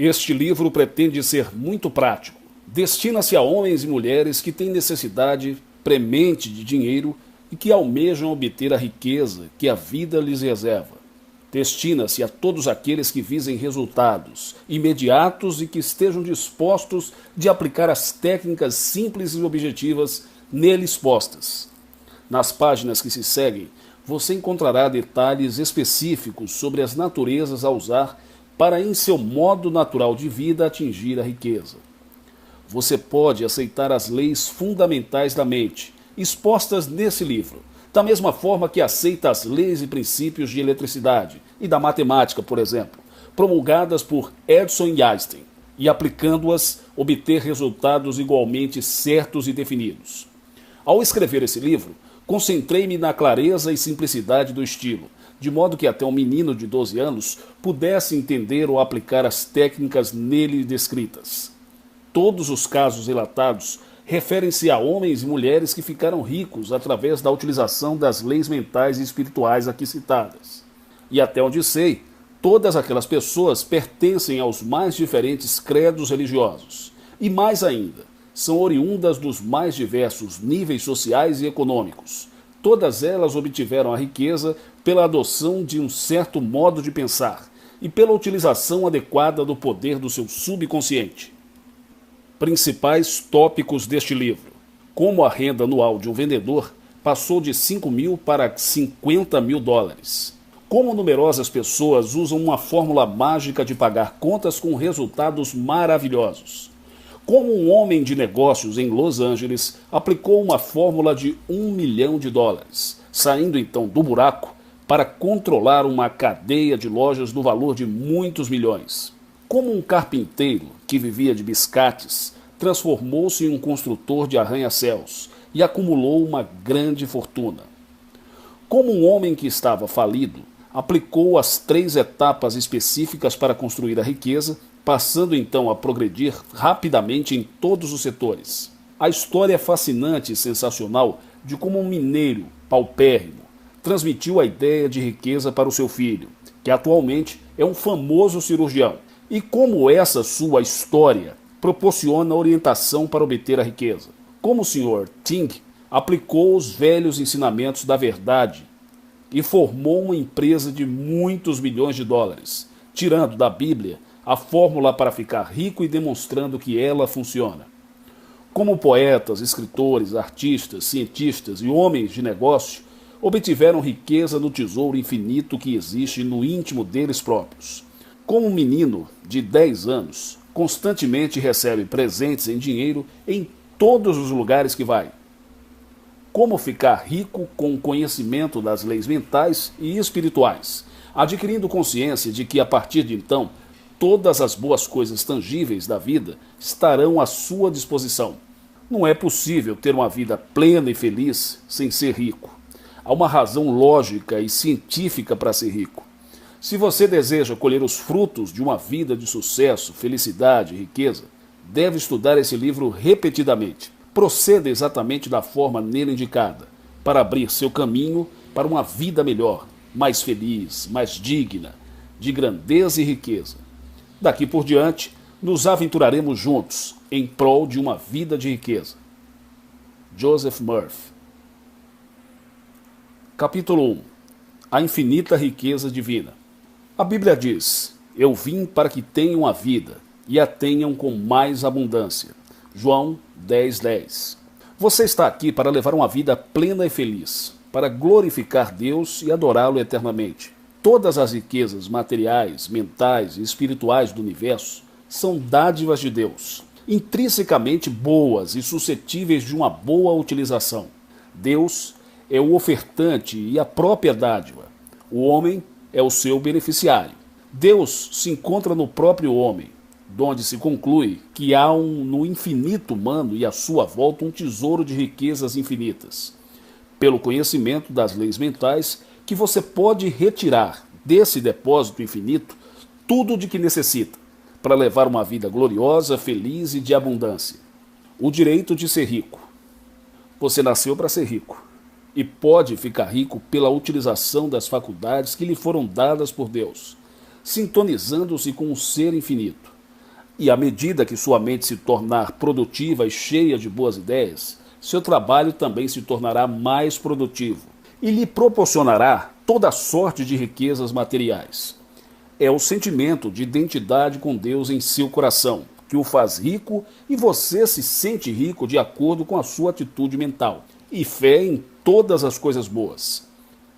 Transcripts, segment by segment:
Este livro pretende ser muito prático. Destina-se a homens e mulheres que têm necessidade premente de dinheiro e que almejam obter a riqueza que a vida lhes reserva. Destina-se a todos aqueles que visem resultados imediatos e que estejam dispostos de aplicar as técnicas simples e objetivas nele expostas. Nas páginas que se seguem, você encontrará detalhes específicos sobre as naturezas a usar para, em seu modo natural de vida, atingir a riqueza. Você pode aceitar as leis fundamentais da mente, expostas nesse livro, da mesma forma que aceita as leis e princípios de eletricidade e da matemática, por exemplo, promulgadas por Edison e Einstein, e aplicando-as, obter resultados igualmente certos e definidos. Ao escrever esse livro, concentrei-me na clareza e simplicidade do estilo, de modo que até um menino de 12 anos pudesse entender ou aplicar as técnicas nele descritas. Todos os casos relatados referem-se a homens e mulheres que ficaram ricos através da utilização das leis mentais e espirituais aqui citadas. E até onde sei, todas aquelas pessoas pertencem aos mais diferentes credos religiosos. E mais ainda, são oriundas dos mais diversos níveis sociais e econômicos. Todas elas obtiveram a riqueza pela adoção de um certo modo de pensar e pela utilização adequada do poder do seu subconsciente. Principais tópicos deste livro: como a renda anual de um vendedor passou de 5 mil para 50 mil dólares. Como numerosas pessoas usam uma fórmula mágica de pagar contas com resultados maravilhosos. Como um homem de negócios em Los Angeles aplicou uma fórmula de 1 milhão de dólares, saindo então do buraco para controlar uma cadeia de lojas no valor de muitos milhões. Como um carpinteiro que vivia de biscates transformou-se em um construtor de arranha-céus e acumulou uma grande fortuna. Como um homem que estava falido aplicou as 3 etapas específicas para construir a riqueza, passando então a progredir rapidamente em todos os setores. A história é fascinante e sensacional de como um mineiro paupérrimo transmitiu a ideia de riqueza para o seu filho, que atualmente é um famoso cirurgião, e como essa sua história proporciona orientação para obter a riqueza. Como o Sr. Ting aplicou os velhos ensinamentos da verdade e formou uma empresa de muitos milhões de dólares, tirando da Bíblia a fórmula para ficar rico e demonstrando que ela funciona. Como poetas, escritores, artistas, cientistas e homens de negócio obtiveram riqueza no tesouro infinito que existe no íntimo deles próprios. Como um menino de 10 anos constantemente recebe presentes em dinheiro em todos os lugares que vai. Como ficar rico com o conhecimento das leis mentais e espirituais, adquirindo consciência de que a partir de então todas as boas coisas tangíveis da vida estarão à sua disposição. Não é possível ter uma vida plena e feliz sem ser rico. Há uma razão lógica e científica para ser rico. Se você deseja colher os frutos de uma vida de sucesso, felicidade e riqueza, deve estudar esse livro repetidamente. Proceda exatamente da forma nele indicada, para abrir seu caminho para uma vida melhor, mais feliz, mais digna, de grandeza e riqueza. Daqui por diante, nos aventuraremos juntos em prol de uma vida de riqueza. Joseph Murphy. Capítulo 1. A infinita riqueza divina. A Bíblia diz: eu vim para que tenham a vida e a tenham com mais abundância. João 10:10. Você está aqui para levar uma vida plena e feliz, para glorificar Deus e adorá-lo eternamente. Todas as riquezas materiais, mentais e espirituais do universo são dádivas de Deus, intrinsecamente boas e suscetíveis de uma boa utilização. Deus é o ofertante e a própria dádiva. O homem é o seu beneficiário. Deus se encontra no próprio homem, donde se conclui que há no infinito humano e à sua volta um tesouro de riquezas infinitas. Pelo conhecimento das leis mentais, que você pode retirar desse depósito infinito tudo de que necessita, para levar uma vida gloriosa, feliz e de abundância. O direito de ser rico. Você nasceu para ser rico e pode ficar rico pela utilização das faculdades que lhe foram dadas por Deus, sintonizando-se com o ser infinito. E à medida que sua mente se tornar produtiva e cheia de boas ideias, seu trabalho também se tornará mais produtivo e lhe proporcionará toda sorte de riquezas materiais. É o sentimento de identidade com Deus em seu coração que o faz rico, e você se sente rico de acordo com a sua atitude mental e fé em todas as coisas boas.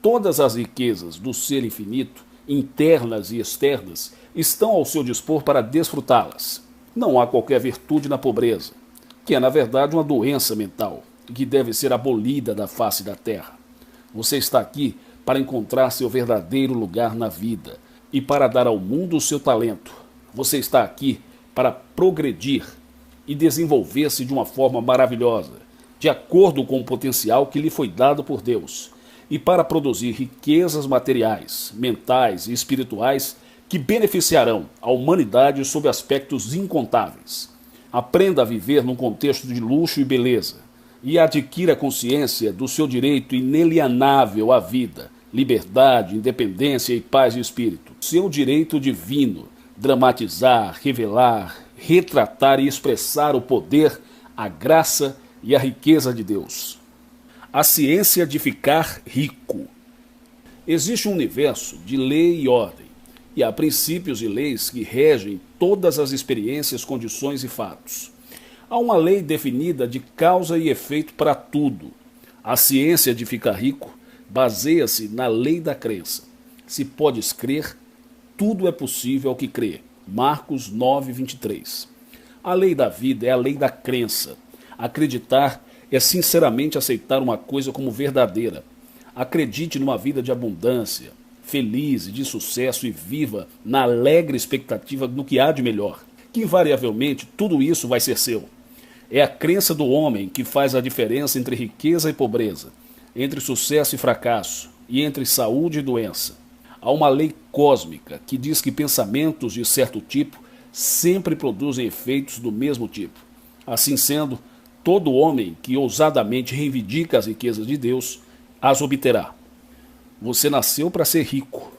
Todas as riquezas do ser infinito, internas e externas, estão ao seu dispor para desfrutá-las. Não há qualquer virtude na pobreza, que é na verdade uma doença mental, que deve ser abolida da face da terra. Você está aqui para encontrar seu verdadeiro lugar na vida e para dar ao mundo o seu talento. Você está aqui para progredir e desenvolver-se de uma forma maravilhosa, de acordo com o potencial que lhe foi dado por Deus, e para produzir riquezas materiais, mentais e espirituais que beneficiarão a humanidade sob aspectos incontáveis. Aprenda a viver num contexto de luxo e beleza, e adquira consciência do seu direito inalienável à vida, liberdade, independência e paz de espírito. Seu direito divino, dramatizar, revelar, retratar e expressar o poder, a graça e a riqueza de Deus. A ciência de ficar rico. Existe um universo de lei e ordem, e há princípios e leis que regem todas as experiências, condições e fatos. Há uma lei definida de causa e efeito para tudo. A ciência de ficar rico baseia-se na lei da crença. Se podes crer, tudo é possível ao que crê. Marcos 9:23. A lei da vida é a lei da crença. Acreditar é sinceramente aceitar uma coisa como verdadeira. Acredite numa vida de abundância, feliz e de sucesso, e viva na alegre expectativa do que há de melhor, que invariavelmente tudo isso vai ser seu. É a crença do homem que faz a diferença entre riqueza e pobreza, entre sucesso e fracasso, e entre saúde e doença. Há uma lei cósmica que diz que pensamentos de certo tipo sempre produzem efeitos do mesmo tipo. Assim sendo, todo homem que ousadamente reivindica as riquezas de Deus as obterá. Você nasceu para ser rico.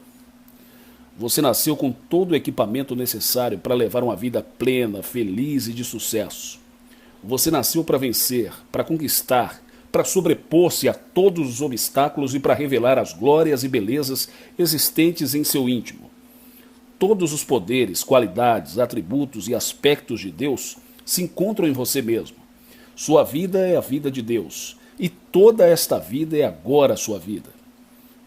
Você nasceu com todo o equipamento necessário para levar uma vida plena, feliz e de sucesso. Você nasceu para vencer, para conquistar, para sobrepor-se a todos os obstáculos e para revelar as glórias e belezas existentes em seu íntimo. Todos os poderes, qualidades, atributos e aspectos de Deus se encontram em você mesmo. Sua vida é a vida de Deus, e toda esta vida é agora a sua vida.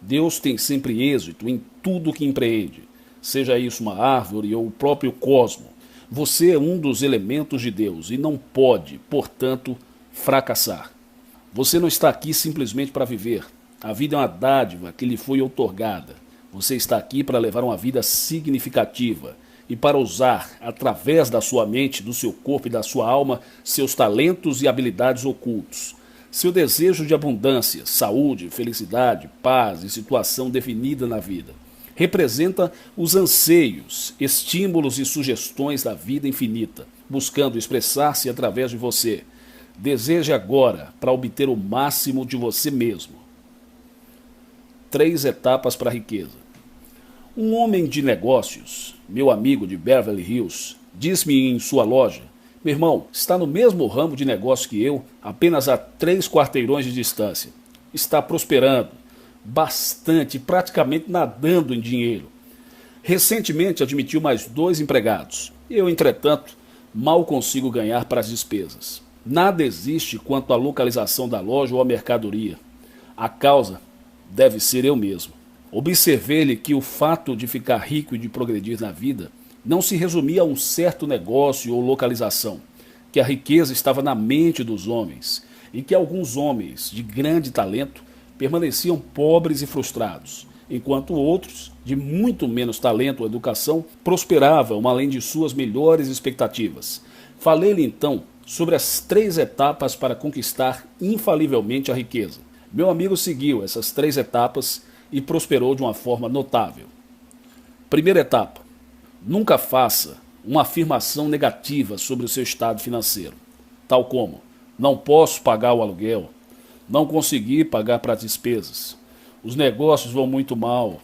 Deus tem sempre êxito em tudo que empreende, seja isso uma árvore ou o próprio cosmo. Você é um dos elementos de Deus e não pode, portanto, fracassar. Você não está aqui simplesmente para viver. A vida é uma dádiva que lhe foi outorgada. Você está aqui para levar uma vida significativa e para usar, através da sua mente, do seu corpo e da sua alma, seus talentos e habilidades ocultos. Seu desejo de abundância, saúde, felicidade, paz e situação definida na vida. Representa os anseios, estímulos e sugestões da vida infinita, buscando expressar-se através de você. Deseje agora para obter o máximo de você mesmo. 3 etapas para a riqueza. Um homem de negócios, meu amigo de Beverly Hills, disse-me em sua loja: meu irmão, está no mesmo ramo de negócio que eu, apenas a 3 quarteirões de distância. Está prosperando bastante, praticamente nadando em dinheiro. Recentemente admitiu mais 2 empregados. Eu, entretanto, mal consigo ganhar para as despesas. Nada existe quanto à localização da loja ou à mercadoria. A causa deve ser eu mesmo. Observei-lhe que o fato de ficar rico e de progredir na vida não se resumia a um certo negócio ou localização, que a riqueza estava na mente dos homens e que alguns homens de grande talento permaneciam pobres e frustrados, enquanto outros, de muito menos talento ou educação, prosperavam além de suas melhores expectativas. Falei-lhe então sobre as 3 etapas para conquistar infalivelmente a riqueza. Meu amigo seguiu essas 3 etapas e prosperou de uma forma notável. Primeira etapa: nunca faça uma afirmação negativa sobre o seu estado financeiro, tal como: não posso pagar o aluguel, não consegui pagar para as despesas, os negócios vão muito mal,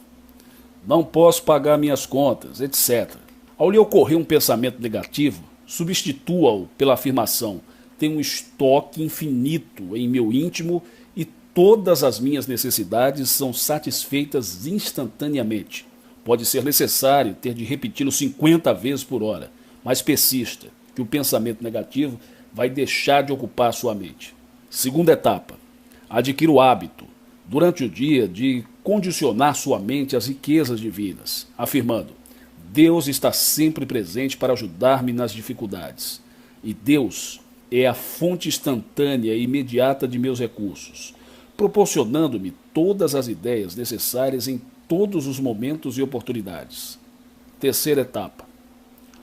não posso pagar minhas contas, etc. Ao lhe ocorrer um pensamento negativo, substitua-o pela afirmação: tenho um estoque infinito em meu íntimo e todas as minhas necessidades são satisfeitas instantaneamente. Pode ser necessário ter de repeti-lo 50 vezes por hora, mas persista, que o pensamento negativo vai deixar de ocupar sua mente. Segunda etapa: adquira o hábito, durante o dia, de condicionar sua mente às riquezas divinas, afirmando: Deus está sempre presente para ajudar-me nas dificuldades. E Deus é a fonte instantânea e imediata de meus recursos, proporcionando-me todas as ideias necessárias em todos os momentos e oportunidades. Terceira etapa: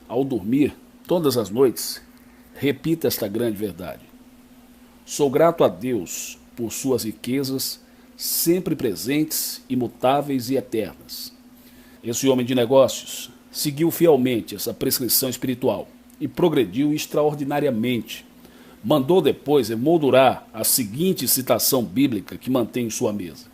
ao dormir, todas as noites, repita esta grande verdade: sou grato a Deus por suas riquezas, sempre presentes, imutáveis e eternas. Esse homem de negócios seguiu fielmente essa prescrição espiritual e progrediu extraordinariamente. Mandou depois emoldurar a seguinte citação bíblica que mantém em sua mesa: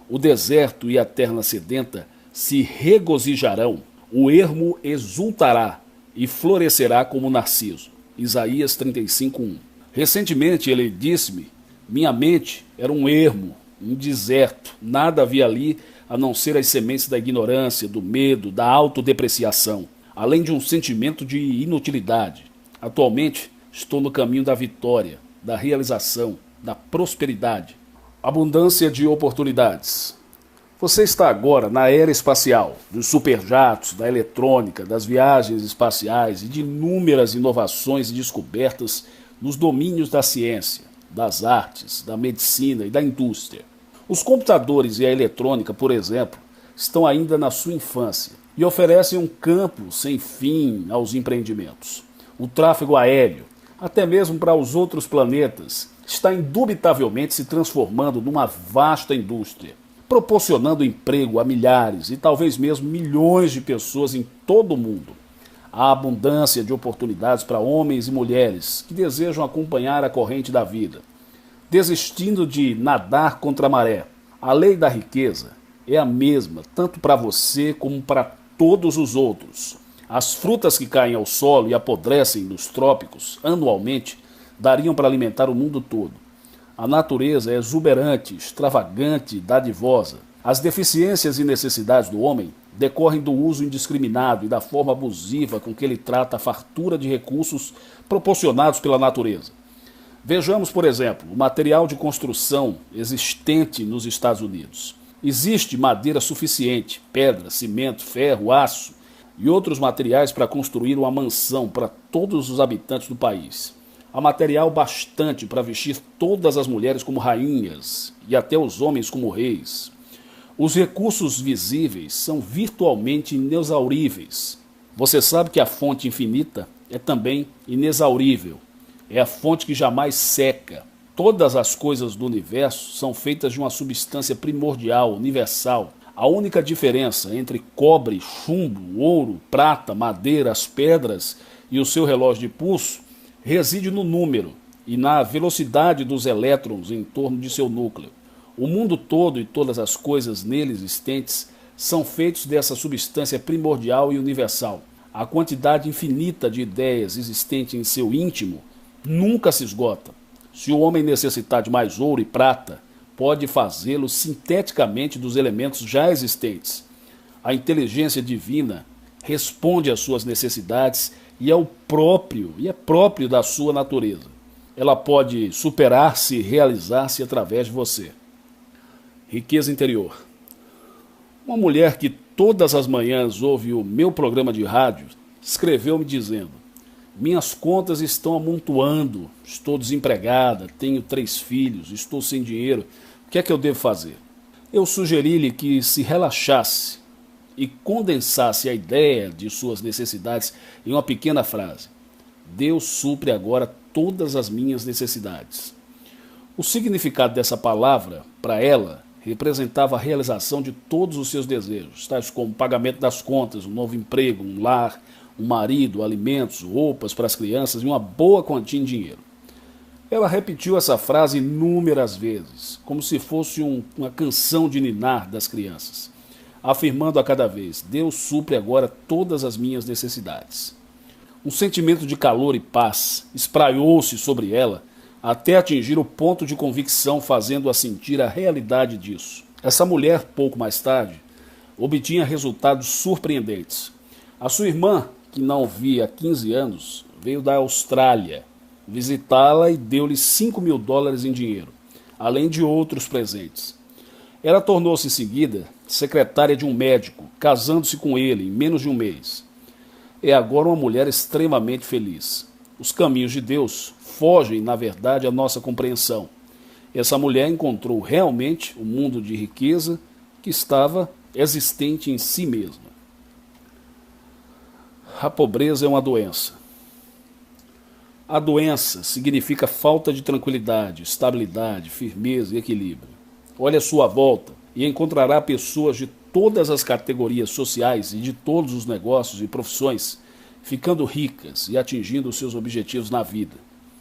o deserto e a terra sedenta se regozijarão, o ermo exultará e florescerá como narciso. Isaías 35:1. Recentemente ele disse-me: minha mente era um ermo, um deserto, nada havia ali a não ser as sementes da ignorância, do medo, da autodepreciação, além de um sentimento de inutilidade. Atualmente estou no caminho da vitória, da realização, da prosperidade. Abundância de oportunidades. Você está agora na era espacial, dos superjatos, da eletrônica, das viagens espaciais e de inúmeras inovações e descobertas nos domínios da ciência, das artes, da medicina e da indústria. Os computadores e a eletrônica, por exemplo, estão ainda na sua infância e oferecem um campo sem fim aos empreendimentos. O tráfego aéreo, até mesmo para os outros planetas, está indubitavelmente se transformando numa vasta indústria, proporcionando emprego a milhares e talvez mesmo milhões de pessoas em todo o mundo. Há abundância de oportunidades para homens e mulheres que desejam acompanhar a corrente da vida, desistindo de nadar contra a maré. A lei da riqueza é a mesma, tanto para você como para todos os outros. As frutas que caem ao solo e apodrecem nos trópicos anualmente dariam para alimentar o mundo todo. A natureza é exuberante, extravagante, dadivosa. As deficiências e necessidades do homem decorrem do uso indiscriminado e da forma abusiva com que ele trata a fartura de recursos proporcionados pela natureza. Vejamos, por exemplo, o material de construção existente nos Estados Unidos. Existe madeira suficiente, pedra, cimento, ferro, aço e outros materiais para construir uma mansão para todos os habitantes do país. Há material bastante para vestir todas as mulheres como rainhas e até os homens como reis. Os recursos visíveis são virtualmente inexauríveis. Você sabe que a fonte infinita é também inexaurível. É a fonte que jamais seca. Todas as coisas do universo são feitas de uma substância primordial, universal. A única diferença entre cobre, chumbo, ouro, prata, madeira, as pedras e o seu relógio de pulso reside no número e na velocidade dos elétrons em torno de seu núcleo. O mundo todo e todas as coisas nele existentes são feitos dessa substância primordial e universal. A quantidade infinita de ideias existente em seu íntimo nunca se esgota. Se o homem necessitar de mais ouro e prata, pode fazê-lo sinteticamente dos elementos já existentes. A inteligência divina responde às suas necessidades e é próprio da sua natureza. Ela pode superar-se e realizar-se através de você. Riqueza interior. Uma mulher que todas as manhãs ouve o meu programa de rádio escreveu-me dizendo: minhas contas estão amontoando, estou desempregada, tenho 3 filhos, estou sem dinheiro, o que é que eu devo fazer? Eu sugeri-lhe que se relaxasse e condensasse a ideia de suas necessidades em uma pequena frase: Deus supre agora todas as minhas necessidades. O significado dessa palavra, para ela, representava a realização de todos os seus desejos, tais como o pagamento das contas, um novo emprego, um lar, um marido, alimentos, roupas para as crianças e uma boa quantia em dinheiro. Ela repetiu essa frase inúmeras vezes, como se fosse uma canção de ninar das crianças. afirmando a cada vez: Deus supre agora todas as minhas necessidades. Um sentimento de calor e paz espraiou-se sobre ela até atingir o ponto de convicção, fazendo-a sentir a realidade disso. Essa mulher, pouco mais tarde, obtinha resultados surpreendentes. A sua irmã, que não via há 15 anos, veio da Austrália visitá-la e deu-lhe $5.000 em dinheiro, além de outros presentes. Ela tornou-se em seguida secretária de um médico, casando-se com ele em menos de um mês. É agora uma mulher extremamente feliz. Os caminhos de Deus fogem, na verdade, à nossa compreensão. Essa mulher encontrou realmente um mundo de riqueza que estava existente em si mesma. A pobreza é uma doença. A doença significa falta de tranquilidade, estabilidade, firmeza e equilíbrio. Olhe à sua volta e encontrará pessoas de todas as categorias sociais e de todos os negócios e profissões ficando ricas e atingindo seus objetivos na vida,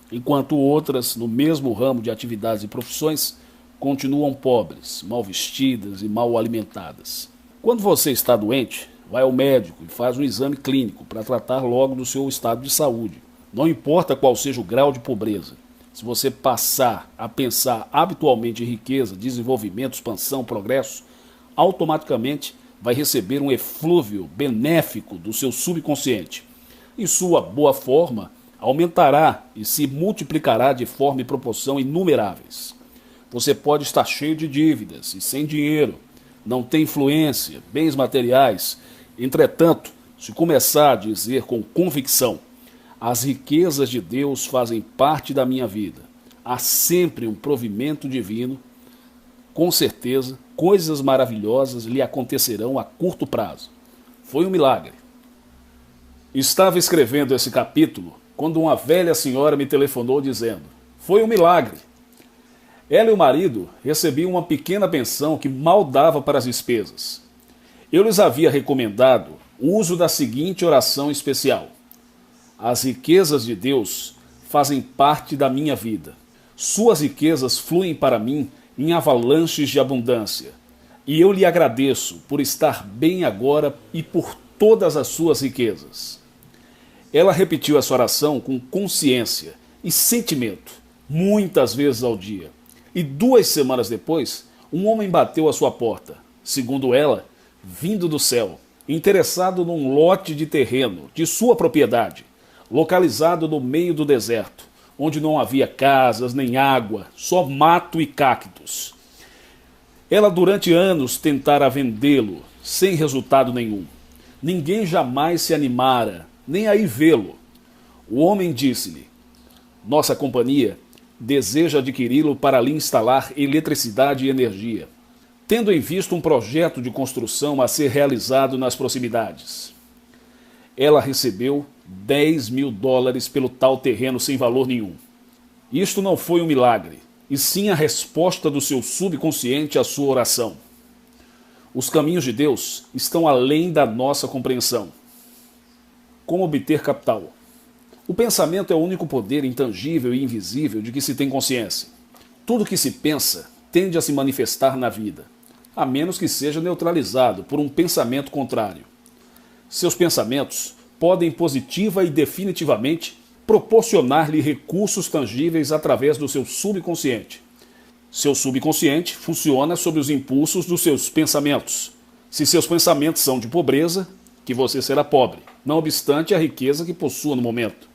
enquanto outras, no mesmo ramo de atividades e profissões, continuam pobres, mal vestidas e mal alimentadas. Quando você está doente, vai ao médico e faz um exame clínico para tratar logo do seu estado de saúde. Não importa qual seja o grau de pobreza. Se você passar a pensar habitualmente em riqueza, desenvolvimento, expansão, progresso, automaticamente vai receber um eflúvio benéfico do seu subconsciente. E sua boa forma aumentará e se multiplicará de forma e proporção inumeráveis. Você pode estar cheio de dívidas e sem dinheiro, não tem influência, bens materiais. Entretanto, se começar a dizer com convicção: as riquezas de Deus fazem parte da minha vida, há sempre um provimento divino, com certeza, coisas maravilhosas lhe acontecerão a curto prazo. Foi um milagre. Estava escrevendo esse capítulo quando uma velha senhora me telefonou dizendo: foi um milagre. Ela e o marido recebiam uma pequena pensão que mal dava para as despesas. Eu lhes havia recomendado o uso da seguinte oração especial: as riquezas de Deus fazem parte da minha vida. Suas riquezas fluem para mim em avalanches de abundância. E eu lhe agradeço por estar bem agora e por todas as suas riquezas. Ela repetiu essa oração com consciência e sentimento, muitas vezes ao dia. E 2 semanas depois, um homem bateu à sua porta, segundo ela, vindo do céu, interessado num lote de terreno de sua propriedade, localizado no meio do deserto, onde não havia casas nem água, só mato e cactos. Ela durante anos tentara vendê-lo, sem resultado nenhum. Ninguém jamais se animara, nem a ir vê-lo. O homem disse-lhe: nossa companhia deseja adquiri-lo para lhe instalar eletricidade e energia, tendo em vista um projeto de construção a ser realizado nas proximidades. Ela recebeu $10.000 pelo tal terreno sem valor nenhum. Isto não foi um milagre, e sim a resposta do seu subconsciente à sua oração. Os caminhos de Deus estão além da nossa compreensão. Como obter capital? O pensamento é o único poder intangível e invisível de que se tem consciência. Tudo que se pensa tende a se manifestar na vida, a menos que seja neutralizado por um pensamento contrário. Seus pensamentos podem positiva e definitivamente proporcionar-lhe recursos tangíveis através do seu subconsciente. Seu subconsciente funciona sob os impulsos dos seus pensamentos. Se seus pensamentos são de pobreza, que você será pobre, não obstante a riqueza que possua no momento.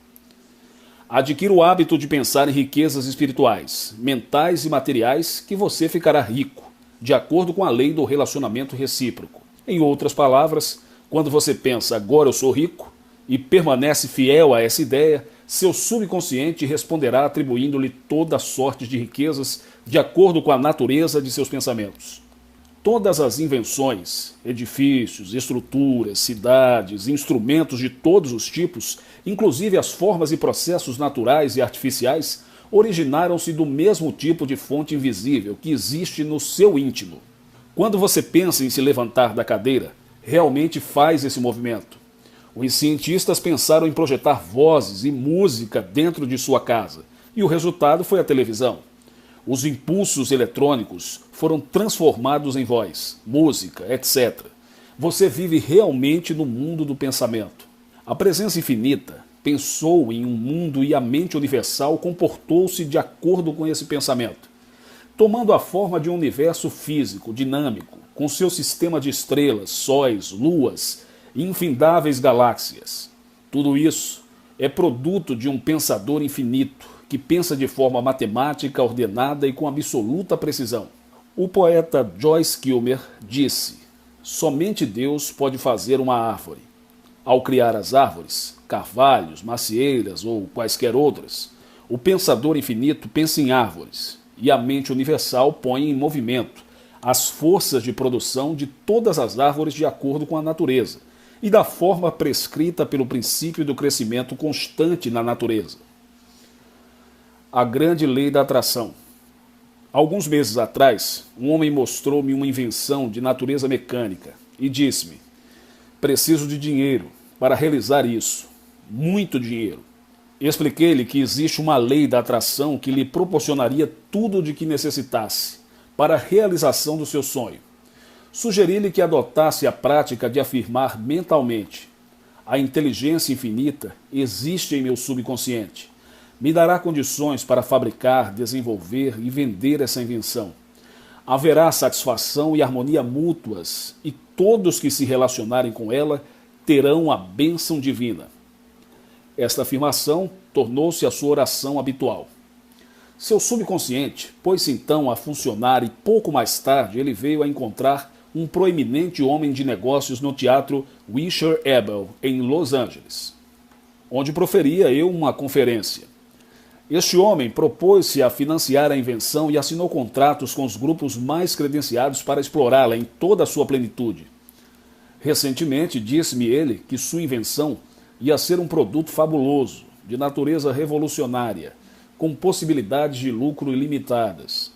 Adquira o hábito de pensar em riquezas espirituais, mentais e materiais, que você ficará rico, de acordo com a lei do relacionamento recíproco. Em outras palavras, quando você pensa agora eu sou rico e permanece fiel a essa ideia, seu subconsciente responderá atribuindo-lhe toda sorte de riquezas de acordo com a natureza de seus pensamentos. Todas as invenções, edifícios, estruturas, cidades, instrumentos de todos os tipos, inclusive as formas e processos naturais e artificiais, originaram-se do mesmo tipo de fonte invisível que existe no seu íntimo. Quando você pensa em se levantar da cadeira, realmente faz esse movimento. Os cientistas pensaram em projetar vozes e música dentro de sua casa, e o resultado foi a televisão. Os impulsos eletrônicos foram transformados em voz, música, etc. Você vive realmente no mundo do pensamento. A presença infinita pensou em um mundo e a mente universal comportou-se de acordo com esse pensamento, tomando a forma de um universo físico, dinâmico, com seu sistema de estrelas, sóis, luas e infindáveis galáxias. Tudo isso é produto de um pensador infinito, que pensa de forma matemática, ordenada e com absoluta precisão. O poeta Joyce Kilmer disse: somente Deus pode fazer uma árvore. Ao criar as árvores, carvalhos, macieiras ou quaisquer outras, o pensador infinito pensa em árvores, e a mente universal põe em movimento as forças de produção de todas as árvores de acordo com a natureza, e da forma prescrita pelo princípio do crescimento constante na natureza. A grande lei da atração. Alguns meses atrás, um homem mostrou-me uma invenção de natureza mecânica e disse-me: preciso de dinheiro para realizar isso, muito dinheiro. Expliquei-lhe que existe uma lei da atração que lhe proporcionaria tudo de que necessitasse para a realização do seu sonho. Sugeri-lhe que adotasse a prática de afirmar mentalmente: a inteligência infinita existe em meu subconsciente. Me dará condições para fabricar, desenvolver e vender essa invenção. Haverá satisfação e harmonia mútuas, e todos que se relacionarem com ela terão a bênção divina. Esta afirmação tornou-se a sua oração habitual. Seu subconsciente pôs-se então a funcionar e pouco mais tarde ele veio a encontrar um proeminente homem de negócios no teatro Wisher Abel, em Los Angeles, onde proferia eu uma conferência. Este homem propôs-se a financiar a invenção e assinou contratos com os grupos mais credenciados para explorá-la em toda a sua plenitude. Recentemente disse-me ele que sua invenção ia ser um produto fabuloso, de natureza revolucionária, com possibilidades de lucro ilimitadas.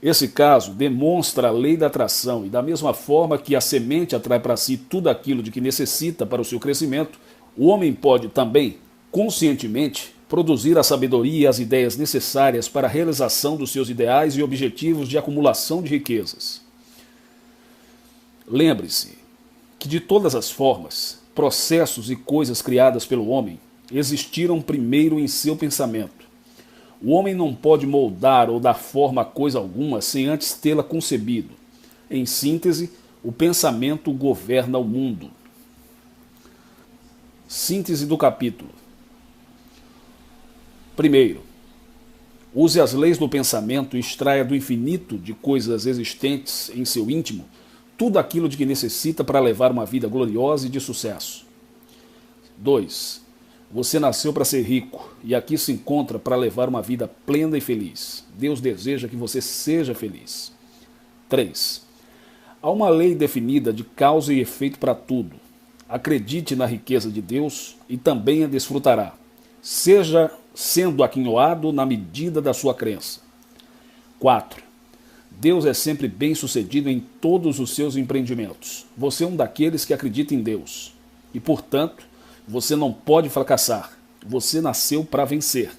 Esse caso demonstra a lei da atração e, da mesma forma que a semente atrai para si tudo aquilo de que necessita para o seu crescimento, o homem pode também, conscientemente, produzir a sabedoria e as ideias necessárias para a realização dos seus ideais e objetivos de acumulação de riquezas. Lembre-se que, de todas as formas, processos e coisas criadas pelo homem existiram primeiro em seu pensamento. O homem não pode moldar ou dar forma a coisa alguma sem antes tê-la concebido. Em síntese, o pensamento governa o mundo. Síntese do capítulo. Primeiro, use as leis do pensamento e extraia do infinito de coisas existentes em seu íntimo tudo aquilo de que necessita para levar uma vida gloriosa e de sucesso. 2. Você nasceu para ser rico e aqui se encontra para levar uma vida plena e feliz. Deus deseja que você seja feliz. 3. Há uma lei definida de causa e efeito para tudo. Acredite na riqueza de Deus e também a desfrutará. Seja sendo aquinhoado na medida da sua crença. 4. Deus é sempre bem-sucedido em todos os seus empreendimentos. Você é um daqueles que acredita em Deus. E, portanto, você não pode fracassar. Você nasceu para vencer.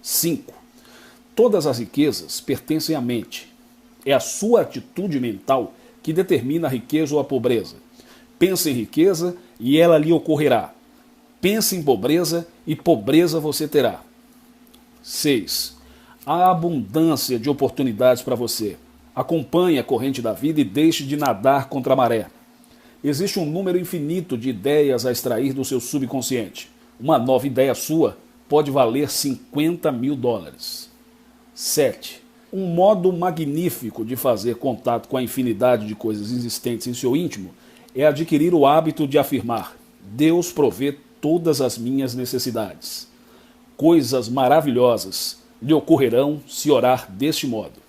5. Todas as riquezas pertencem à mente. É a sua atitude mental que determina a riqueza ou a pobreza. Pense em riqueza e ela lhe ocorrerá. Pense em pobreza e pobreza você terá. 6. Há abundância de oportunidades para você. Acompanhe a corrente da vida e deixe de nadar contra a maré. Existe um número infinito de ideias a extrair do seu subconsciente. Uma nova ideia sua pode valer $50 mil. 7. Um modo magnífico de fazer contato com a infinidade de coisas existentes em seu íntimo é adquirir o hábito de afirmar: Deus provê todas as minhas necessidades. Coisas maravilhosas lhe ocorrerão se orar deste modo.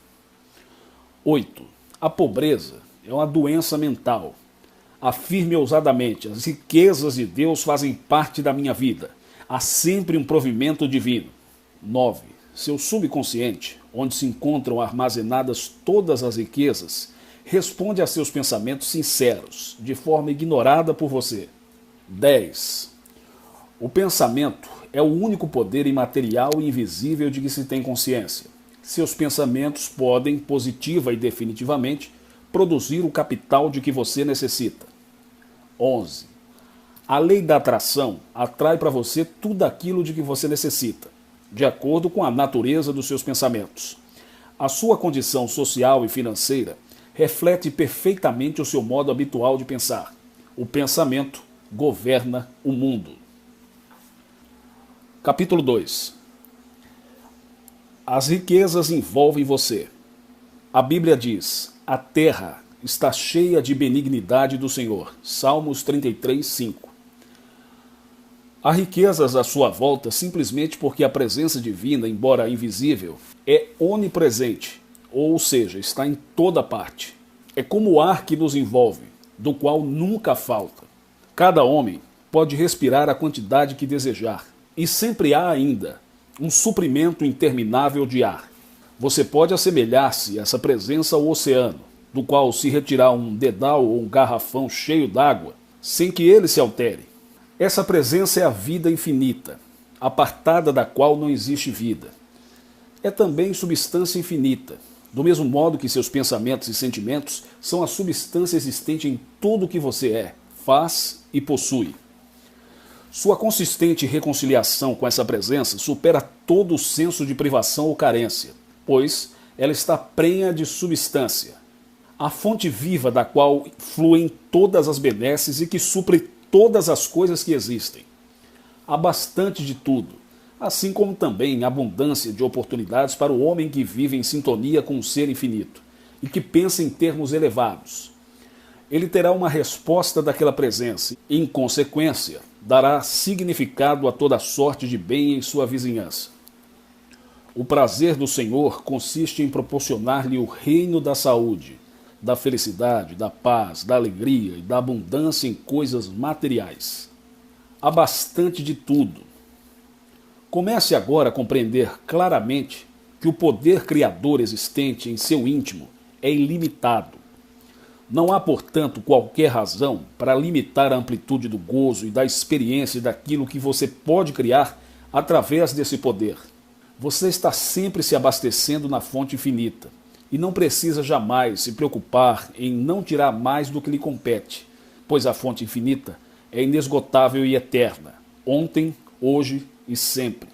8. A pobreza é uma doença mental. Afirme ousadamente: as riquezas de Deus fazem parte da minha vida. Há sempre um provimento divino. 9. Seu subconsciente, onde se encontram armazenadas todas as riquezas, responde a seus pensamentos sinceros, de forma ignorada por você. 10. O pensamento é o único poder imaterial e invisível de que se tem consciência. Seus pensamentos podem, positiva e definitivamente, produzir o capital de que você necessita. 11. A lei da atração atrai para você tudo aquilo de que você necessita, de acordo com a natureza dos seus pensamentos. A sua condição social e financeira reflete perfeitamente o seu modo habitual de pensar. O pensamento governa o mundo. Capítulo 2. As riquezas envolvem você. A Bíblia diz: a terra está cheia de benignidade do Senhor. Salmos 33, 5. Há riquezas à sua volta simplesmente porque a presença divina, embora invisível, é onipresente, ou seja, está em toda parte. É como o ar que nos envolve, do qual nunca falta. Cada homem pode respirar a quantidade que desejar, e sempre há ainda um suprimento interminável de ar. Você pode assemelhar-se a essa presença ao oceano, do qual se retirar um dedal ou um garrafão cheio d'água, sem que ele se altere. Essa presença é a vida infinita, apartada da qual não existe vida. É também substância infinita, do mesmo modo que seus pensamentos e sentimentos são a substância existente em tudo o que você é, faz e possui. Sua consistente reconciliação com essa presença supera todo o senso de privação ou carência, pois ela está prenha de substância, a fonte viva da qual fluem todas as benesses e que supre todas as coisas que existem. Há bastante de tudo, assim como também abundância de oportunidades para o homem que vive em sintonia com o ser infinito e que pensa em termos elevados. Ele terá uma resposta daquela presença e, em consequência, dará significado a toda sorte de bem em sua vizinhança. O prazer do Senhor consiste em proporcionar-lhe o reino da saúde, da felicidade, da paz, da alegria e da abundância em coisas materiais. Há bastante de tudo. Comece agora a compreender claramente que o poder criador existente em seu íntimo é ilimitado. Não há, portanto, qualquer razão para limitar a amplitude do gozo e da experiência daquilo que você pode criar através desse poder. Você está sempre se abastecendo na fonte infinita e não precisa jamais se preocupar em não tirar mais do que lhe compete, pois a fonte infinita é inesgotável e eterna, ontem, hoje e sempre.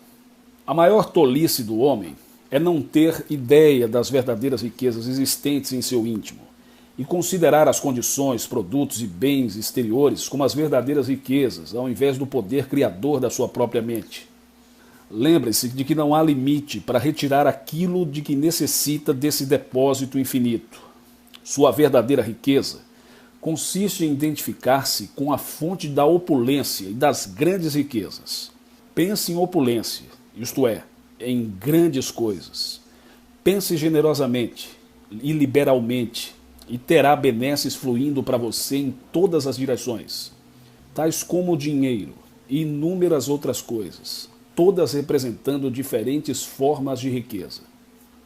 A maior tolice do homem é não ter ideia das verdadeiras riquezas existentes em seu íntimo e considerar as condições, produtos e bens exteriores como as verdadeiras riquezas, ao invés do poder criador da sua própria mente. Lembre-se de que não há limite para retirar aquilo de que necessita desse depósito infinito. Sua verdadeira riqueza consiste em identificar-se com a fonte da opulência e das grandes riquezas. Pense em opulência, isto é, em grandes coisas. Pense generosamente e liberalmente e terá benesses fluindo para você em todas as direções, tais como o dinheiro e inúmeras outras coisas, todas representando diferentes formas de riqueza.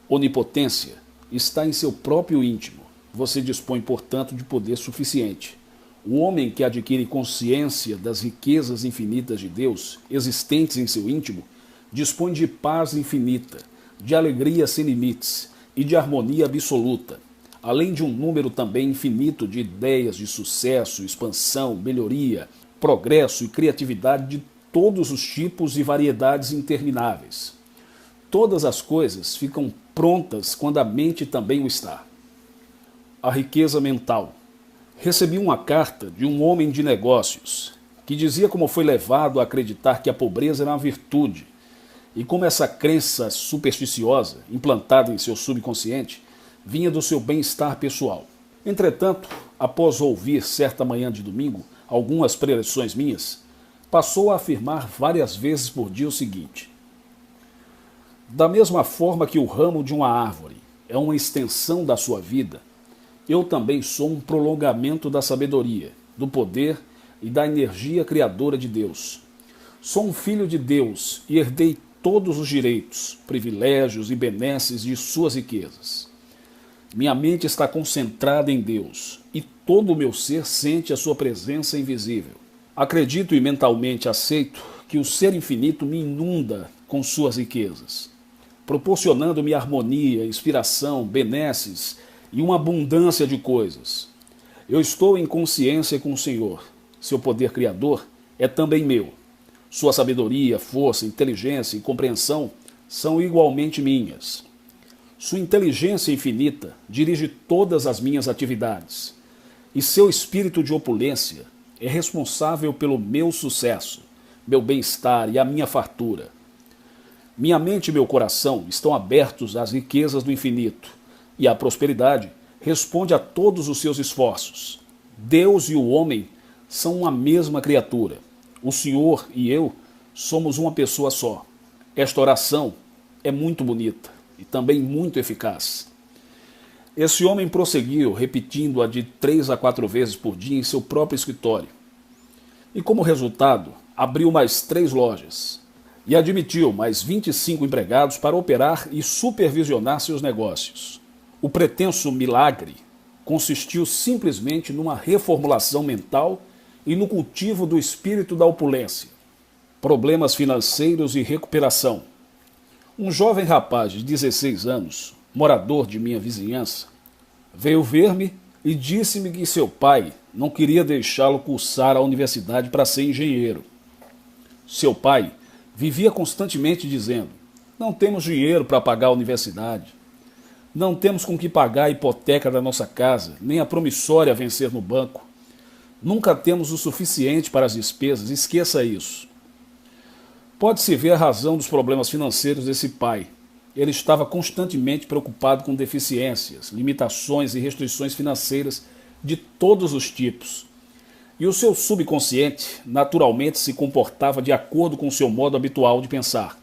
Onipotência está em seu próprio íntimo. Você dispõe, portanto, de poder suficiente. O homem que adquire consciência das riquezas infinitas de Deus existentes em seu íntimo dispõe de paz infinita, de alegria sem limites e de harmonia absoluta, além de um número também infinito de ideias de sucesso, expansão, melhoria, progresso e criatividade de todos os tipos e variedades intermináveis. Todas as coisas ficam prontas quando a mente também o está. A riqueza mental. Recebi uma carta de um homem de negócios que dizia como foi levado a acreditar que a pobreza era uma virtude e como essa crença supersticiosa, implantada em seu subconsciente, vinha do seu bem-estar pessoal. Entretanto, após ouvir certa manhã de domingo algumas preleções minhas, passou a afirmar várias vezes por dia o seguinte: da mesma forma que o ramo de uma árvore é uma extensão da sua vida, eu também sou um prolongamento da sabedoria, do poder e da energia criadora de Deus. Sou um filho de Deus e herdei todos os direitos, privilégios e benesses de suas riquezas. Minha mente está concentrada em Deus e todo o meu ser sente a sua presença invisível. Acredito e mentalmente aceito que o ser infinito me inunda com suas riquezas, proporcionando-me harmonia, inspiração, benesses e uma abundância de coisas. Eu estou em consciência com o Senhor. Seu poder criador é também meu. Sua sabedoria, força, inteligência e compreensão são igualmente minhas. Sua inteligência infinita dirige todas as minhas atividades. E seu espírito de opulência é responsável pelo meu sucesso, meu bem-estar e a minha fartura. Minha mente e meu coração estão abertos às riquezas do infinito, e a prosperidade responde a todos os seus esforços. Deus e o homem são uma mesma criatura. O Senhor e eu somos uma pessoa só. Esta oração é muito bonita e também muito eficaz. Esse homem prosseguiu, repetindo-a de 3 a 4 vezes por dia em seu próprio escritório. E como resultado, abriu mais 3 lojas e admitiu mais 25 empregados para operar e supervisionar seus negócios. O pretenso milagre consistiu simplesmente numa reformulação mental e no cultivo do espírito da opulência. Problemas financeiros e recuperação. Um jovem rapaz de 16 anos, morador de minha vizinhança, veio ver-me e disse-me que seu pai não queria deixá-lo cursar a universidade para ser engenheiro. Seu pai vivia constantemente dizendo: não temos dinheiro para pagar a universidade, não temos com que pagar a hipoteca da nossa casa, nem a promissória a vencer no banco. Nunca temos o suficiente para as despesas, esqueça isso. Pode-se ver a razão dos problemas financeiros desse pai. Ele estava constantemente preocupado com deficiências, limitações e restrições financeiras de todos os tipos. E o seu subconsciente naturalmente se comportava de acordo com o seu modo habitual de pensar.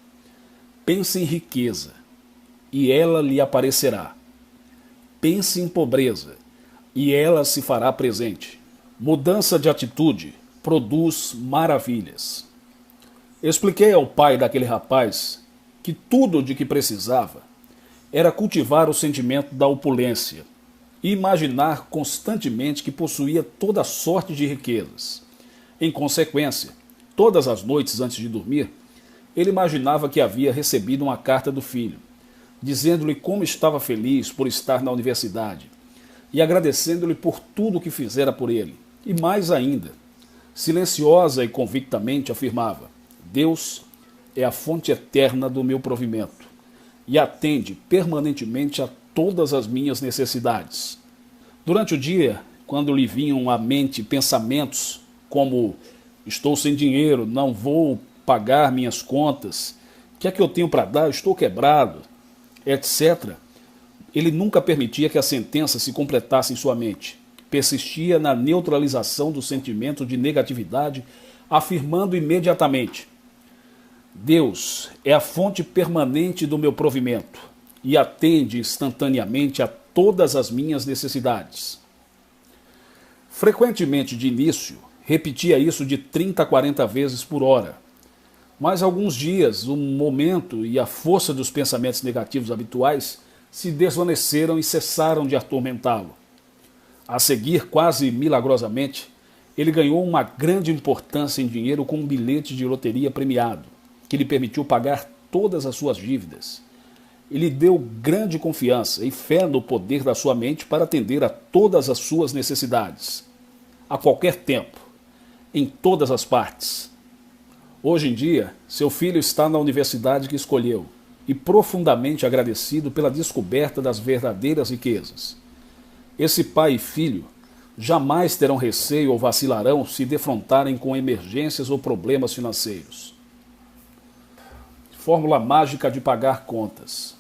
Pense em riqueza, e ela lhe aparecerá. Pense em pobreza, e ela se fará presente. Mudança de atitude produz maravilhas. Expliquei ao pai daquele rapaz que tudo de que precisava era cultivar o sentimento da opulência e imaginar constantemente que possuía toda sorte de riquezas. Em consequência, todas as noites antes de dormir, ele imaginava que havia recebido uma carta do filho, dizendo-lhe como estava feliz por estar na universidade e agradecendo-lhe por tudo o que fizera por ele. E mais ainda, silenciosa e convictamente afirmava: Deus é a fonte eterna do meu provimento e atende permanentemente a todas as minhas necessidades. Durante o dia, quando lhe vinham à mente pensamentos como: estou sem dinheiro, não vou pagar minhas contas, o que é que eu tenho para dar, estou quebrado, etc., ele nunca permitia que a sentença se completasse em sua mente. Persistia na neutralização do sentimento de negatividade, afirmando imediatamente: Deus é a fonte permanente do meu provimento e atende instantaneamente a todas as minhas necessidades. Frequentemente de início, repetia isso de 30 a 40 vezes por hora. Mas alguns dias, o momento e a força dos pensamentos negativos habituais se desvaneceram e cessaram de atormentá-lo. A seguir, quase milagrosamente, ele ganhou uma grande importância em dinheiro com um bilhete de loteria premiado, que lhe permitiu pagar todas as suas dívidas. Ele deu grande confiança e fé no poder da sua mente para atender a todas as suas necessidades, a qualquer tempo, em todas as partes. Hoje em dia, seu filho está na universidade que escolheu e profundamente agradecido pela descoberta das verdadeiras riquezas. Esse pai e filho jamais terão receio ou vacilarão se defrontarem com emergências ou problemas financeiros. Fórmula mágica de pagar contas.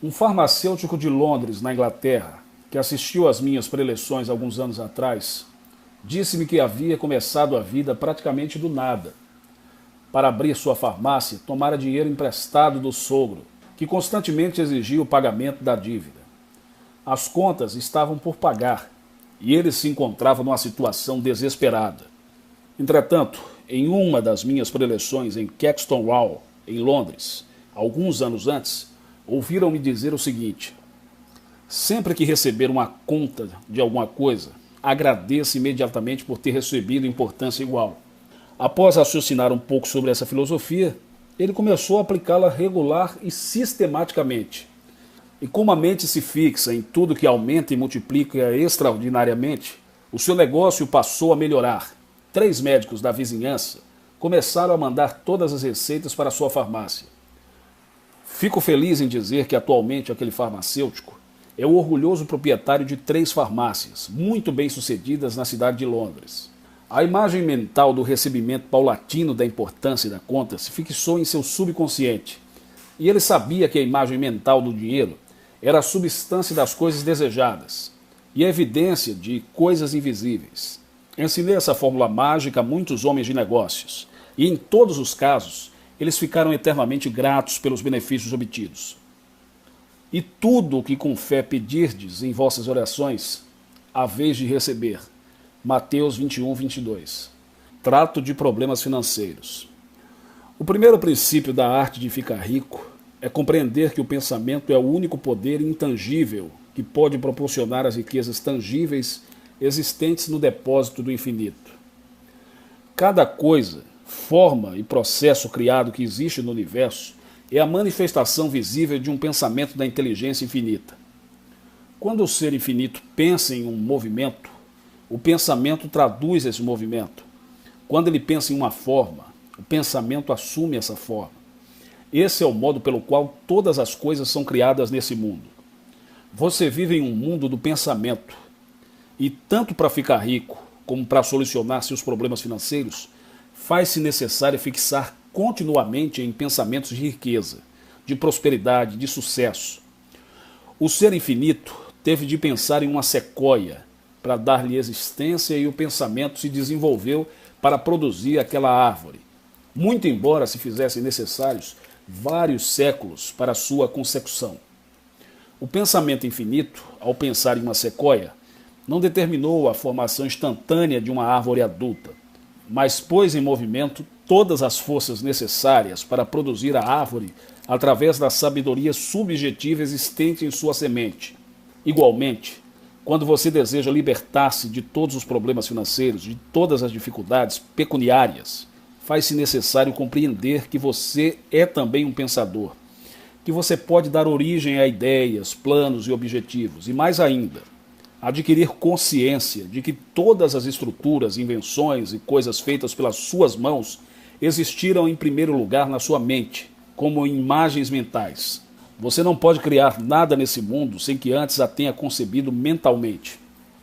Um farmacêutico de Londres, na Inglaterra, que assistiu às minhas preleções alguns anos atrás, disse-me que havia começado a vida praticamente do nada. Para abrir sua farmácia, tomara dinheiro emprestado do sogro, que constantemente exigia o pagamento da dívida. As contas estavam por pagar, e ele se encontrava numa situação desesperada. Entretanto, em uma das minhas preleções em Caxton Hall, em Londres, alguns anos antes, ouviram-me dizer o seguinte: sempre que receber uma conta de alguma coisa, agradeça imediatamente por ter recebido importância igual. Após raciocinar um pouco sobre essa filosofia, ele começou a aplicá-la regular e sistematicamente. E como a mente se fixa em tudo que aumenta e multiplica extraordinariamente, o seu negócio passou a melhorar. 3 médicos da vizinhança começaram a mandar todas as receitas para a sua farmácia. Fico feliz em dizer que atualmente aquele farmacêutico é o orgulhoso proprietário de 3 farmácias, muito bem sucedidas na cidade de Londres. A imagem mental do recebimento paulatino da importância da conta se fixou em seu subconsciente, e ele sabia que a imagem mental do dinheiro era a substância das coisas desejadas e a evidência de coisas invisíveis. Ensinei essa fórmula mágica a muitos homens de negócios, e em todos os casos, eles ficaram eternamente gratos pelos benefícios obtidos. E tudo o que com fé pedirdes em vossas orações, haveis de receber. Mateus 21, 22. Trato de problemas financeiros. O primeiro princípio da arte de ficar rico é compreender que o pensamento é o único poder intangível que pode proporcionar as riquezas tangíveis existentes no depósito do infinito. Cada coisa, forma e processo criado que existe no universo é a manifestação visível de um pensamento da inteligência infinita. Quando o ser infinito pensa em um movimento, o pensamento traduz esse movimento. Quando ele pensa em uma forma, o pensamento assume essa forma. Esse é o modo pelo qual todas as coisas são criadas nesse mundo. Você vive em um mundo do pensamento. E tanto para ficar rico, como para solucionar seus problemas financeiros, faz-se necessário fixar continuamente em pensamentos de riqueza, de prosperidade, de sucesso. O ser infinito teve de pensar em uma sequoia para dar-lhe existência e o pensamento se desenvolveu para produzir aquela árvore, muito embora se fizessem necessários vários séculos para sua consecução. O pensamento infinito, ao pensar em uma sequoia, não determinou a formação instantânea de uma árvore adulta, mas pôs em movimento todas as forças necessárias para produzir a árvore através da sabedoria subjetiva existente em sua semente. Igualmente, quando você deseja libertar-se de todos os problemas financeiros, de todas as dificuldades pecuniárias, faz-se necessário compreender que você é também um pensador, que você pode dar origem a ideias, planos e objetivos, e mais ainda, adquirir consciência de que todas as estruturas, invenções e coisas feitas pelas suas mãos existiram em primeiro lugar na sua mente, como imagens mentais. Você não pode criar nada nesse mundo sem que antes a tenha concebido mentalmente.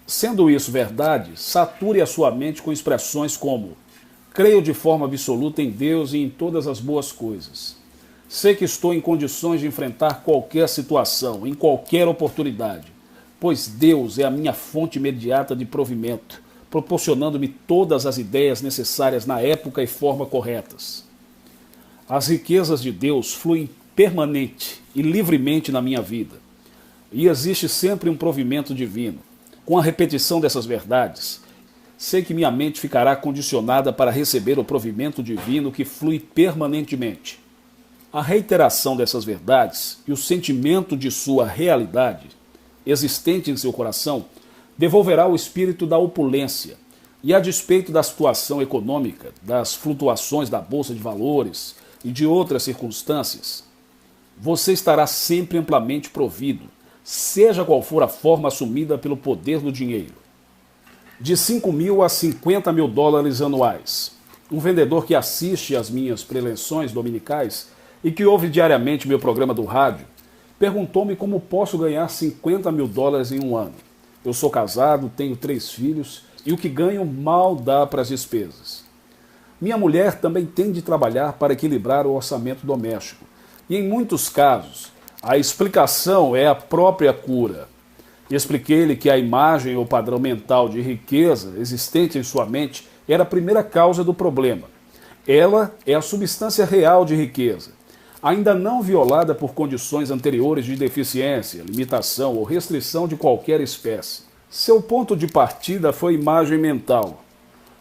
Sendo isso verdade, sature a sua mente com expressões como: creio de forma absoluta em Deus e em todas as boas coisas. Sei que estou em condições de enfrentar qualquer situação, em qualquer oportunidade, pois Deus é a minha fonte imediata de provimento, proporcionando-me todas as ideias necessárias na época e forma corretas. As riquezas de Deus fluem permanente e livremente na minha vida, e existe sempre um provimento divino. Com a repetição dessas verdades, sei que minha mente ficará condicionada para receber o provimento divino que flui permanentemente. A reiteração dessas verdades e o sentimento de sua realidade, existente em seu coração, devolverá o espírito da opulência, e a despeito da situação econômica, das flutuações da bolsa de valores e de outras circunstâncias, você estará sempre amplamente provido, seja qual for a forma assumida pelo poder do dinheiro. De 5 mil a 50 mil dólares anuais. Um vendedor que assiste às minhas preleções dominicais e que ouve diariamente meu programa do rádio, perguntou-me como posso ganhar 50 mil dólares em um ano. Eu sou casado, tenho 3 filhos e o que ganho mal dá para as despesas. Minha mulher também tem de trabalhar para equilibrar o orçamento doméstico. E em muitos casos, a explicação é a própria cura. Expliquei-lhe que a imagem ou padrão mental de riqueza existente em sua mente era a primeira causa do problema. Ela é a substância real de riqueza, ainda não violada por condições anteriores de deficiência, limitação ou restrição de qualquer espécie. Seu ponto de partida foi imagem mental.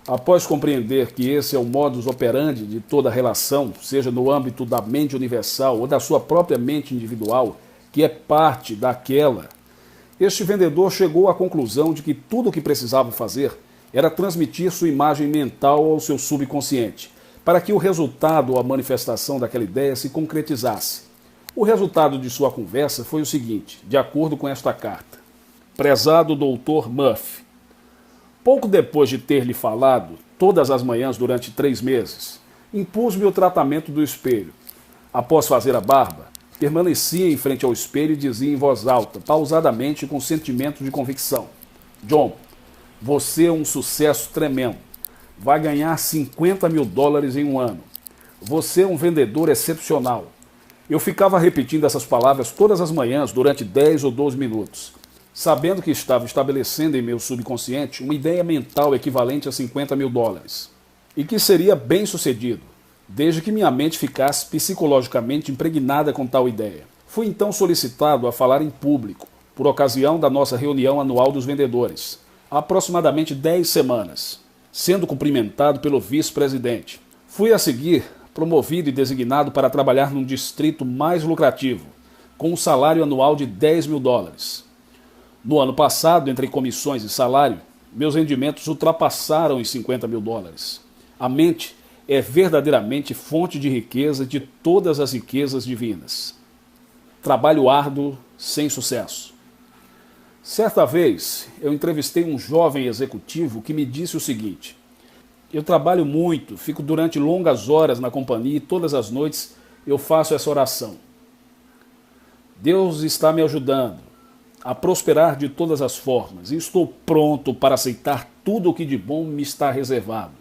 Após compreender que esse é o modus operandi de toda relação, seja no âmbito da mente universal ou da sua própria mente individual, que é parte daquela, este vendedor chegou à conclusão de que tudo o que precisava fazer era transmitir sua imagem mental ao seu subconsciente, para que o resultado ou a manifestação daquela ideia se concretizasse. O resultado de sua conversa foi o seguinte, de acordo com esta carta. Prezado Dr. Murphy, pouco depois de ter lhe falado, todas as manhãs durante 3 meses, impus-me o tratamento do espelho. Após fazer a barba, permanecia em frente ao espelho e dizia em voz alta, pausadamente e com sentimento de convicção. John, você é um sucesso tremendo. Vai ganhar $50.000 em um ano. Você é um vendedor excepcional. Eu ficava repetindo essas palavras todas as manhãs durante 10 ou 12 minutos, sabendo que estava estabelecendo em meu subconsciente uma ideia mental equivalente a $50.000 e que seria bem sucedido, desde que minha mente ficasse psicologicamente impregnada com tal ideia. Fui então solicitado a falar em público, por ocasião da nossa reunião anual dos vendedores, há aproximadamente 10 semanas, sendo cumprimentado pelo vice-presidente. Fui a seguir promovido e designado para trabalhar num distrito mais lucrativo, com um salário anual de $10.000. No ano passado, entre comissões e salário, meus rendimentos ultrapassaram os $50.000. A mente é verdadeiramente fonte de riqueza de todas as riquezas divinas. Trabalho árduo sem sucesso. Certa vez, eu entrevistei um jovem executivo que me disse o seguinte: eu trabalho muito, fico durante longas horas na companhia e todas as noites eu faço essa oração. Deus está me ajudando a prosperar de todas as formas e estou pronto para aceitar tudo o que de bom me está reservado.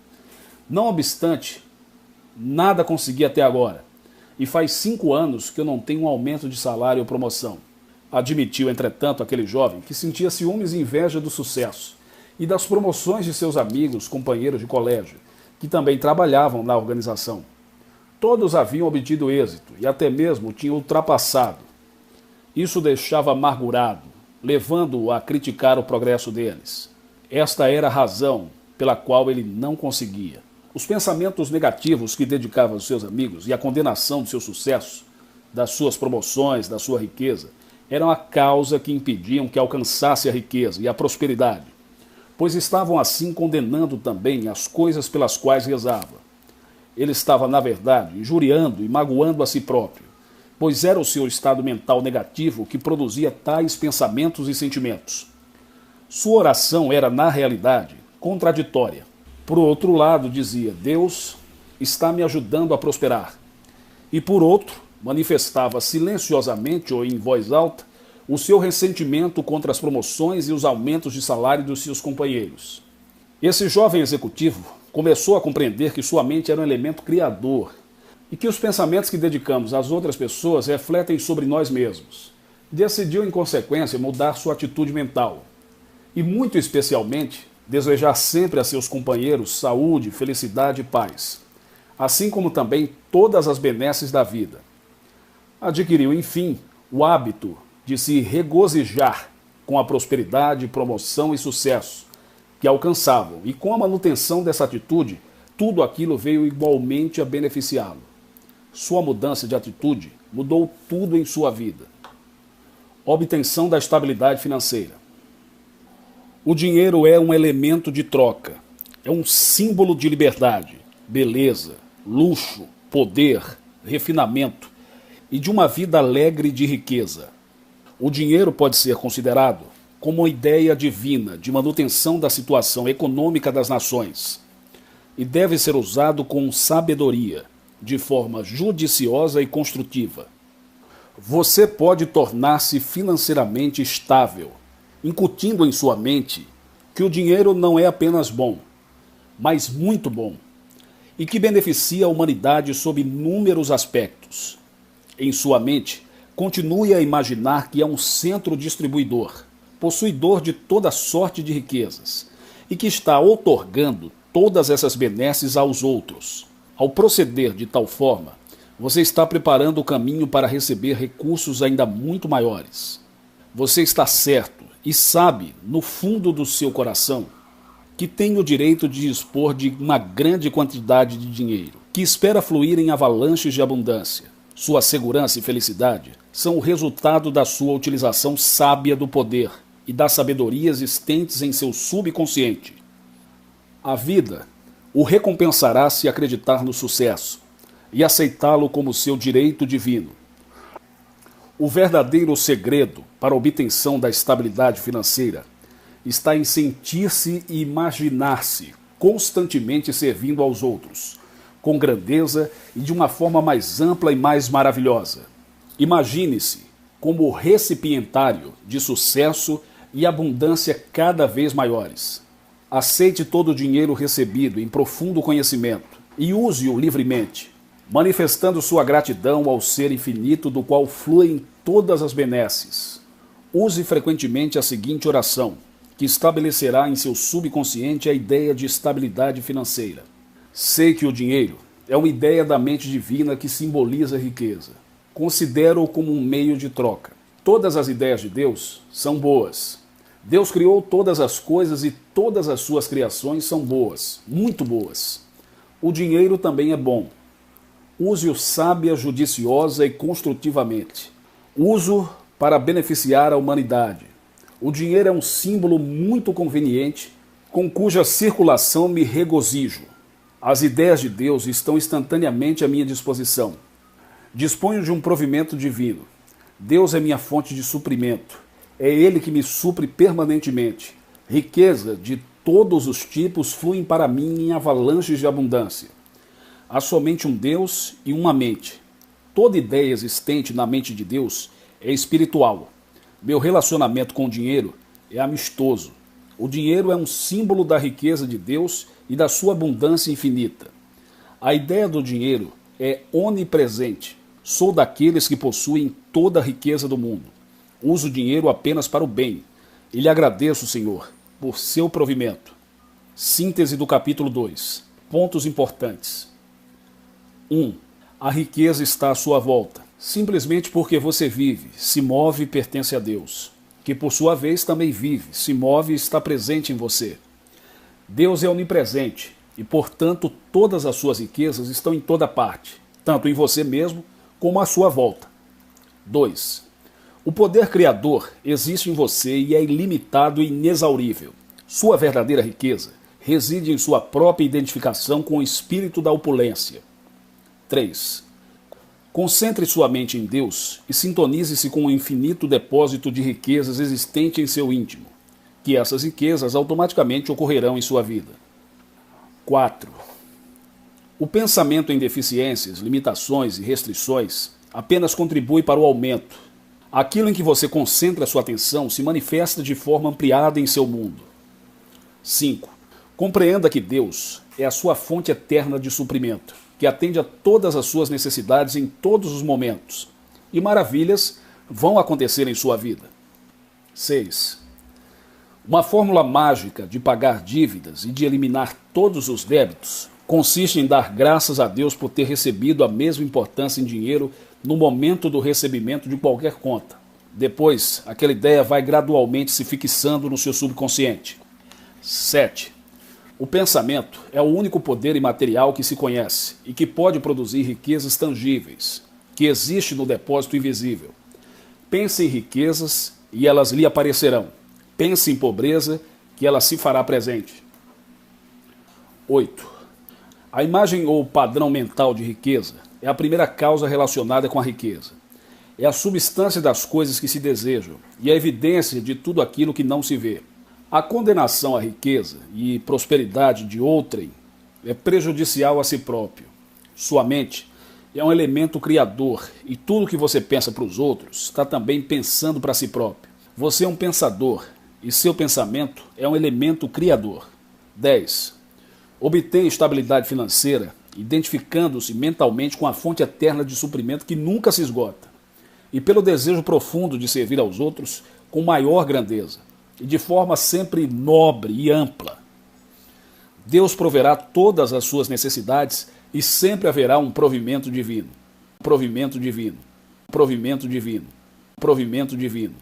Não obstante, nada consegui até agora e faz 5 anos que eu não tenho um aumento de salário ou promoção. Admitiu, entretanto, aquele jovem que sentia ciúmes e inveja do sucesso e das promoções de seus amigos, companheiros de colégio, que também trabalhavam na organização. Todos haviam obtido êxito e até mesmo o tinham ultrapassado. Isso o deixava amargurado, levando-o a criticar o progresso deles. Esta era a razão pela qual ele não conseguia. Os pensamentos negativos que dedicava aos seus amigos e a condenação do seu sucesso, das suas promoções, da sua riqueza, eram a causa que impediam que alcançasse a riqueza e a prosperidade, pois estavam assim condenando também as coisas pelas quais rezava. Ele estava, na verdade, injuriando e magoando a si próprio, pois era o seu estado mental negativo que produzia tais pensamentos e sentimentos. Sua oração era, na realidade, contraditória. Por outro lado, dizia, Deus está me ajudando a prosperar. E por outro, manifestava silenciosamente ou em voz alta o seu ressentimento contra as promoções e os aumentos de salário dos seus companheiros. Esse jovem executivo começou a compreender que sua mente era um elemento criador e que os pensamentos que dedicamos às outras pessoas refletem sobre nós mesmos. Decidiu, em consequência, mudar sua atitude mental e, muito especialmente, desejar sempre a seus companheiros saúde, felicidade e paz, assim como também todas as benesses da vida. Adquiriu, enfim, o hábito de se regozijar com a prosperidade, promoção e sucesso que alcançavam, e com a manutenção dessa atitude, tudo aquilo veio igualmente a beneficiá-lo. Sua mudança de atitude mudou tudo em sua vida. Obtenção da estabilidade financeira. O dinheiro é um elemento de troca, é um símbolo de liberdade, beleza, luxo, poder, refinamento e de uma vida alegre de riqueza. O dinheiro pode ser considerado como uma ideia divina de manutenção da situação econômica das nações e deve ser usado com sabedoria, de forma judiciosa e construtiva. Você pode tornar-se financeiramente estável, incutindo em sua mente que o dinheiro não é apenas bom, mas muito bom, e que beneficia a humanidade sob inúmeros aspectos. Em sua mente, continue a imaginar que é um centro distribuidor, possuidor de toda sorte de riquezas, e que está outorgando todas essas benesses aos outros. Ao proceder de tal forma, você está preparando o caminho para receber recursos ainda muito maiores. Você está certo e sabe, no fundo do seu coração, que tem o direito de dispor de uma grande quantidade de dinheiro, que espera fluir em avalanches de abundância. Sua segurança e felicidade são o resultado da sua utilização sábia do poder e da sabedoria existentes em seu subconsciente. A vida o recompensará se acreditar no sucesso e aceitá-lo como seu direito divino. O verdadeiro segredo para a obtenção da estabilidade financeira está em sentir-se e imaginar-se constantemente servindo aos outros, com grandeza e de uma forma mais ampla e mais maravilhosa. Imagine-se como recipientário de sucesso e abundância cada vez maiores. Aceite todo o dinheiro recebido em profundo conhecimento e use-o livremente, manifestando sua gratidão ao ser infinito do qual fluem todas as benesses. Use frequentemente a seguinte oração, que estabelecerá em seu subconsciente a ideia de estabilidade financeira. Sei que o dinheiro é uma ideia da mente divina que simboliza a riqueza. Considero-o como um meio de troca. Todas as ideias de Deus são boas. Deus criou todas as coisas e todas as suas criações são boas, muito boas. O dinheiro também é bom. Use-o sábia, judiciosa e construtivamente. Use-o para beneficiar a humanidade. O dinheiro é um símbolo muito conveniente, com cuja circulação me regozijo. As ideias de Deus estão instantaneamente à minha disposição. Disponho de um provimento divino. Deus é minha fonte de suprimento. É Ele que me supre permanentemente. Riqueza de todos os tipos fluem para mim em avalanches de abundância. Há somente um Deus e uma mente. Toda ideia existente na mente de Deus é espiritual. Meu relacionamento com o dinheiro é amistoso. O dinheiro é um símbolo da riqueza de Deus e da sua abundância infinita. A ideia do dinheiro é onipresente. Sou daqueles que possuem toda a riqueza do mundo. Uso o dinheiro apenas para o bem. E lhe agradeço, Senhor, por seu provimento. Síntese do capítulo 2. Pontos importantes. 1. A riqueza está à sua volta, simplesmente porque você vive, se move e pertence a Deus, que por sua vez também vive, se move e está presente em você. Deus é onipresente e, portanto, todas as suas riquezas estão em toda parte, tanto em você mesmo como à sua volta. 2. O poder criador existe em você e é ilimitado e inexaurível. Sua verdadeira riqueza reside em sua própria identificação com o espírito da opulência. 3. Concentre sua mente em Deus e sintonize-se com o infinito depósito de riquezas existente em seu íntimo, que essas riquezas automaticamente ocorrerão em sua vida. 4. O pensamento em deficiências, limitações e restrições apenas contribui para o aumento. Aquilo em que você concentra sua atenção se manifesta de forma ampliada em seu mundo. 5. Compreenda que Deus é a sua fonte eterna de suprimento, que atende a todas as suas necessidades em todos os momentos, e maravilhas vão acontecer em sua vida. 6. Uma fórmula mágica de pagar dívidas e de eliminar todos os débitos consiste em dar graças a Deus por ter recebido a mesma importância em dinheiro no momento do recebimento de qualquer conta. Depois, aquela ideia vai gradualmente se fixando no seu subconsciente. 7. O pensamento é o único poder imaterial que se conhece e que pode produzir riquezas tangíveis, que existe no depósito invisível. Pense em riquezas e elas lhe aparecerão. Pense em pobreza, que ela se fará presente. 8. A imagem ou padrão mental de riqueza é a primeira causa relacionada com a riqueza. É a substância das coisas que se desejam e a evidência de tudo aquilo que não se vê. A condenação à riqueza e prosperidade de outrem é prejudicial a si próprio. Sua mente é um elemento criador e tudo que você pensa para os outros está também pensando para si próprio. Você é um pensador e seu pensamento é um elemento criador. 10. Obtenha estabilidade financeira identificando-se mentalmente com a fonte eterna de suprimento que nunca se esgota e pelo desejo profundo de servir aos outros com maior grandeza e de forma sempre nobre e ampla. Deus proverá todas as suas necessidades e sempre haverá um provimento divino. Provimento divino. Provimento divino. Provimento divino.